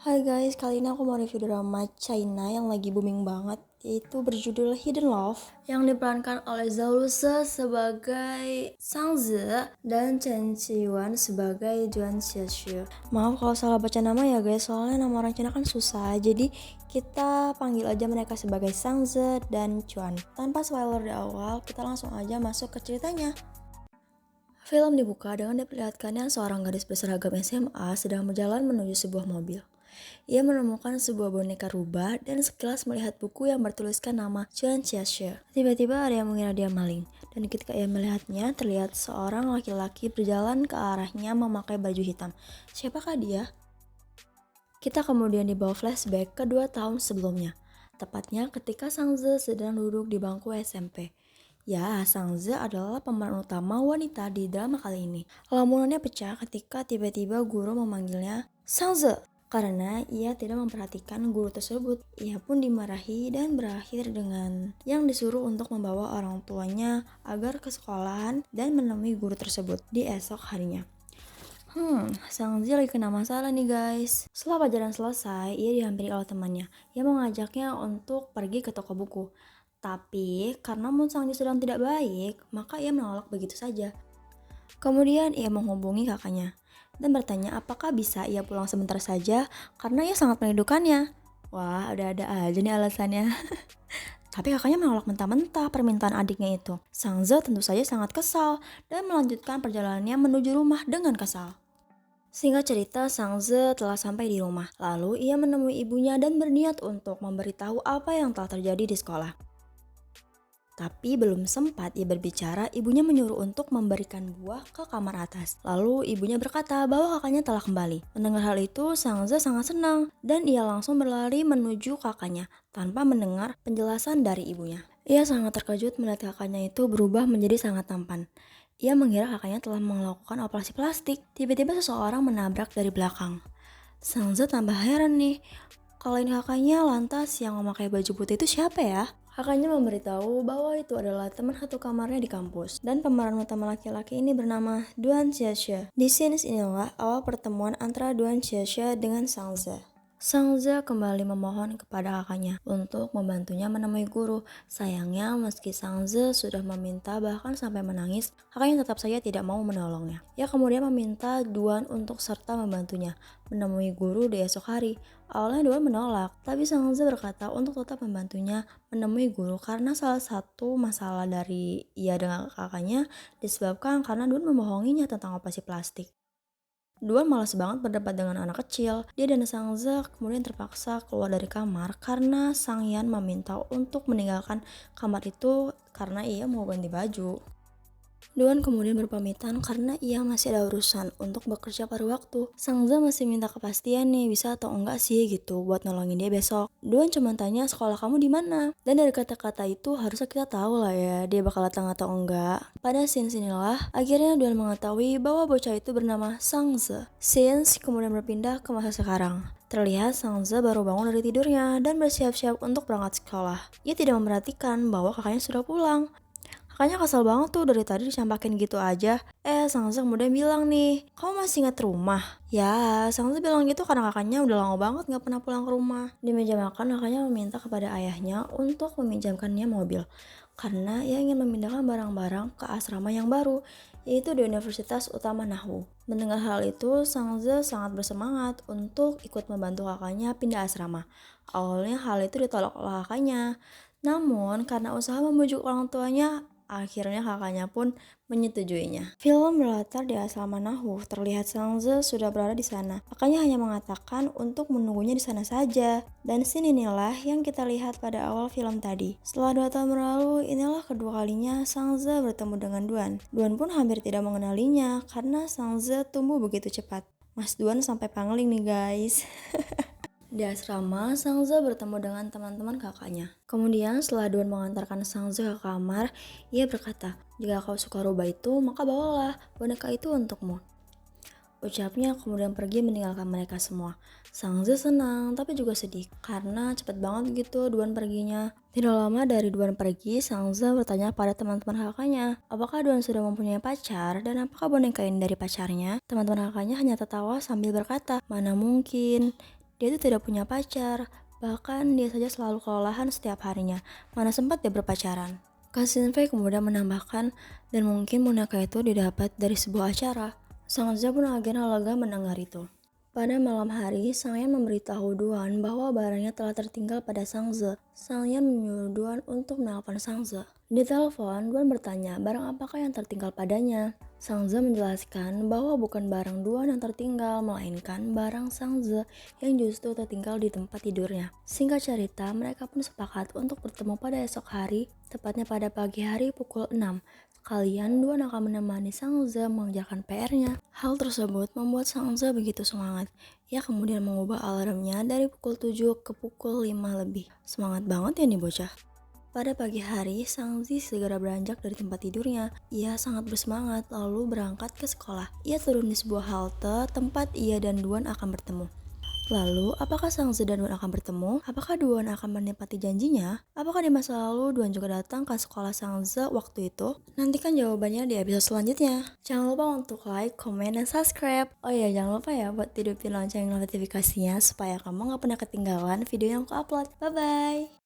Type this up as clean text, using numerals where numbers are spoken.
Hai guys, kali ini aku mau review drama China yang lagi booming banget, yaitu berjudul Hidden Love yang diperankan oleh Zhao Lusi sebagai Sang Zi dan Chen Qiwan sebagai Juan Xiaxue. Maaf kalau salah baca nama ya guys, soalnya nama orang Cina kan susah, jadi kita panggil aja mereka sebagai Sang Zi dan Juan. Tanpa spoiler di awal, kita langsung aja masuk ke ceritanya. Film dibuka dengan diperlihatkannya seorang gadis berseragam SMA sedang berjalan menuju sebuah mobil. Ia menemukan sebuah boneka rubah dan sekilas melihat buku yang bertuliskan nama Juan Xiaxue. Tiba-tiba ada yang mengira dia maling, dan ketika ia melihatnya, terlihat seorang laki-laki berjalan ke arahnya memakai baju hitam. Siapakah dia? Kita kemudian dibawa flashback ke 2 tahun sebelumnya, tepatnya ketika Sang Zi sedang duduk di bangku SMP. Ya, Sang Zi adalah pemeran utama wanita di drama kali ini. Lamunannya pecah ketika tiba-tiba guru memanggilnya Sang Zi. Karena ia tidak memperhatikan guru tersebut, ia pun dimarahi dan berakhir dengan yang disuruh untuk membawa orang tuanya agar ke sekolahan dan menemui guru tersebut di esok harinya. Sang Zi lagi kena masalah nih guys. Setelah pelajaran selesai, ia dihampiri oleh temannya yang mengajaknya untuk pergi ke toko buku. Tapi karena mood Sang Zi sedang tidak baik, maka ia menolak begitu saja. Kemudian ia menghubungi kakaknya dan bertanya apakah bisa ia pulang sebentar saja karena ia sangat merindukannya. Wah, ada-ada aja nih alasannya. Tapi kakaknya menolak mentah-mentah permintaan adiknya itu. Sang Zi tentu saja sangat kesal dan melanjutkan perjalanannya menuju rumah dengan kesal. Singkat cerita, Sang Zi telah sampai di rumah. Lalu ia menemui ibunya dan berniat untuk memberitahu apa yang telah terjadi di sekolah. Tapi belum sempat ia berbicara, ibunya menyuruh untuk memberikan buah ke kamar atas. Lalu ibunya berkata bahwa kakaknya telah kembali. Mendengar hal itu, Sang Zi sangat senang dan ia langsung berlari menuju kakaknya tanpa mendengar penjelasan dari ibunya. Ia sangat terkejut melihat kakaknya itu berubah menjadi sangat tampan. Ia mengira kakaknya telah melakukan operasi plastik. Tiba-tiba seseorang menabrak dari belakang. Sang Zi tambah heran nih. Kalau ini kakaknya, lantas yang memakai baju putih itu siapa ya? Kakaknya memberitahu bahwa itu adalah teman satu kamarnya di kampus. Dan pemeran utama laki-laki ini bernama Duan Xiaxue. Di scenes inilah awal pertemuan antara Duan Xiaxue dengan Sang Zi. Sang Zi kembali memohon kepada kakaknya untuk membantunya menemui guru. Sayangnya meski Sang Zi sudah meminta bahkan sampai menangis, kakaknya tetap saja tidak mau menolongnya. Ia kemudian meminta Duan untuk serta membantunya menemui guru di esok hari. Awalnya Duan menolak, tapi Sang Zi berkata untuk tetap membantunya menemui guru karena salah satu masalah dari ia dengan kakaknya disebabkan karena Duan membohonginya tentang operasi plastik. Duan malas banget berdebat dengan anak kecil. Dia dan Sang Zi kemudian terpaksa keluar dari kamar karena Sang Yan meminta untuk meninggalkan kamar itu karena ia mau ganti baju. Duan kemudian berpamitan karena ia masih ada urusan untuk bekerja pada waktu. Sang Zi masih minta kepastian nih bisa atau enggak sih gitu buat nolongin dia besok. Duan cuma tanya sekolah kamu di mana. Dan dari kata-kata itu harusnya kita tahu lah ya dia bakal datang atau enggak. Pada scene inilah akhirnya Duan mengetahui bahwa bocah itu bernama Sang Zi. Scenes kemudian berpindah ke masa sekarang. Terlihat Sang Zi baru bangun dari tidurnya dan bersiap-siap untuk berangkat sekolah. Ia tidak memperhatikan bahwa kakaknya sudah pulang. Kakaknya kesel banget tuh dari tadi dicampakin gitu aja. Sang Zi kemudian bilang nih, kamu masih ingat rumah? Ya, Sang Zi bilang gitu karena kakaknya udah lama banget gak pernah pulang ke rumah. Di meja makan, kakaknya meminta kepada ayahnya untuk meminjamkannya mobil. Karena ia ingin memindahkan barang-barang ke asrama yang baru, yaitu di Universitas Utama Nahwu. Mendengar hal itu, Sang Zi sangat bersemangat untuk ikut membantu kakaknya pindah asrama. Awalnya hal itu ditolak oleh kakaknya. Namun, karena usaha membujuk orang tuanya, akhirnya kakaknya pun menyetujuinya. Film berlatar di asrama Nahwu. Terlihat Sang Zi sudah berada di sana. Kakaknya hanya mengatakan untuk menunggunya di sana saja. Dan scene inilah yang kita lihat pada awal film tadi. Setelah 2 tahun berlalu, inilah kedua kalinya Sang Zi bertemu dengan Duan. Duan pun hampir tidak mengenalinya karena Sang Zi tumbuh begitu cepat. Mas Duan sampai pangling nih guys. Di asrama, Sang Zi bertemu dengan teman-teman kakaknya. Kemudian setelah Duan mengantarkan Sang Zi ke kamar, ia berkata, jika kau suka rubah itu, maka bawalah boneka itu untukmu. Ucapnya kemudian pergi meninggalkan mereka semua. Sang Zi senang tapi juga sedih karena cepat banget gitu Duan perginya. Tidak lama dari Duan pergi, Sang Zi bertanya pada teman-teman kakaknya, apakah Duan sudah mempunyai pacar dan apakah boneka ini dari pacarnya? Teman-teman kakaknya hanya tertawa sambil berkata, mana mungkin. Dia itu tidak punya pacar, bahkan dia saja selalu kelelahan setiap harinya. Mana sempat dia berpacaran? Kak Shinfei kemudian menambahkan, dan mungkin boneka itu didapat dari sebuah acara. Sang Ze pun akhirnya lega mendengar itu. Pada malam hari, Sang Yan memberitahu Duan bahwa barangnya telah tertinggal pada Sang Ze. Sang Yan menyuruh Duan untuk menelpon Sang Ze. Di telepon, Duan bertanya barang apakah yang tertinggal padanya. Sang Ze menjelaskan bahwa bukan barang Duan yang tertinggal, melainkan barang Sang Ze yang justru tertinggal di tempat tidurnya. Singkat cerita, mereka pun sepakat untuk bertemu pada esok hari, tepatnya pada pagi hari pukul 6. Kalian Duan akan menemani Sang Ze mengerjakan PR-nya. Hal tersebut membuat Sang Ze begitu semangat. Ia kemudian mengubah alarmnya dari pukul 7 ke pukul 5 lebih. Semangat banget ya nih bocah. Pada pagi hari, Sang Zi segera beranjak dari tempat tidurnya. Ia sangat bersemangat lalu berangkat ke sekolah. Ia turun di sebuah halte tempat ia dan Duan akan bertemu. Lalu, apakah Sang Zi dan Duan akan bertemu? Apakah Duan akan menepati janjinya? Apakah di masa lalu Duan juga datang ke sekolah Sang Zi waktu itu? Nantikan jawabannya di episode selanjutnya. Jangan lupa untuk like, komen, dan subscribe. Oh iya, jangan lupa ya buat hidupin lonceng notifikasinya supaya kamu gak pernah ketinggalan video yang aku upload. Bye-bye!